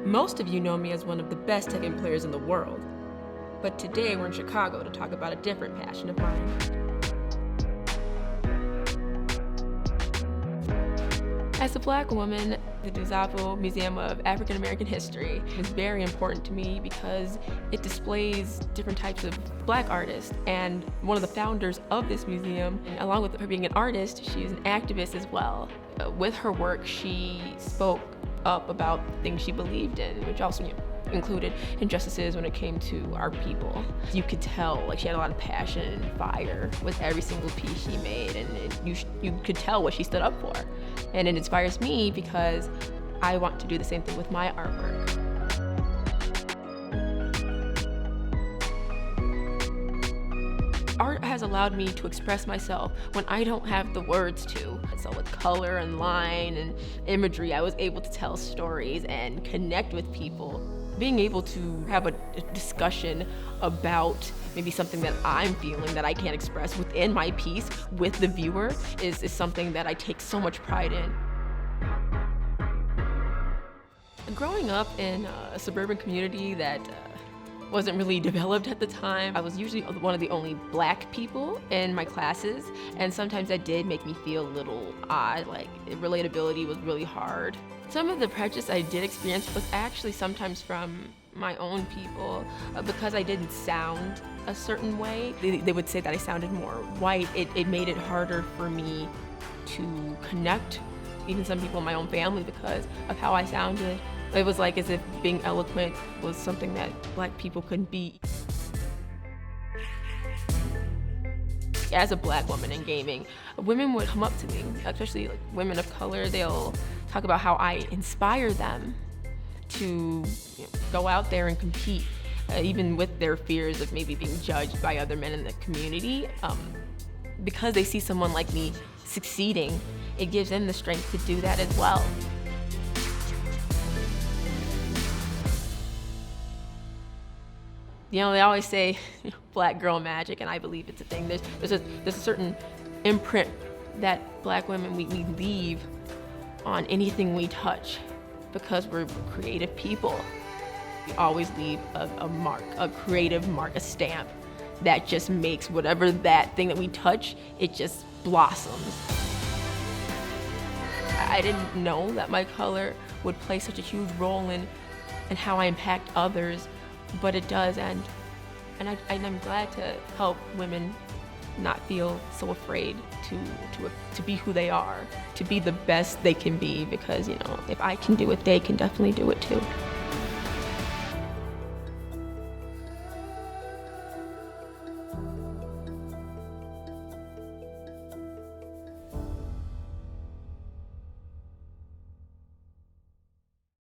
Most of you know me as one of the best Tekken players in the world, but today we're in Chicago to talk about a different passion of mine. As a Black woman, the Duzapo Museum of African American History is very important to me because it displays different types of Black artists. And one of the founders of this museum, along with her being an artist, she's an activist as well. With her work, she spoke up about things she believed in, which also included injustices when it came to our people. You could tell, like, she had a lot of passion and fire with every single piece she made, and you could tell what she stood up for. And it inspires me because I want to do the same thing with my artwork. Art has allowed me to express myself when I don't have the words to. So with color and line and imagery, I was able to tell stories and connect with people. Being able to have a discussion about maybe something that I'm feeling that I can't express within my piece with the viewer is something that I take so much pride in. Growing up in a suburban community that wasn't really developed at the time, I was usually one of the only Black people in my classes, and sometimes that did make me feel a little odd, like relatability was really hard. Some of the prejudice I did experience was actually sometimes from my own people because I didn't sound a certain way. They would say that I sounded more white. It made it harder for me to connect, even some people in my own family, because of how I sounded. It was like as if being eloquent was something that Black people couldn't be. As a Black woman in gaming, women would come up to me, especially like women of color. They'll talk about how I inspire them to go out there and compete, even with their fears of maybe being judged by other men in the community. Because they see someone like me succeeding, it gives them the strength to do that as well. You know, they always say Black girl magic, and I believe it's a thing. There's a certain imprint that Black women, we leave on anything we touch because we're creative people. We always leave a mark, a creative mark, a stamp that just makes whatever that thing that we touch, it just blossoms. I didn't know that my color would play such a huge role in how I impact others, but it does, and I'm glad to help women not feel so afraid to be who they are, to be the best they can be, because, you know, if I can do it, they can definitely do it too.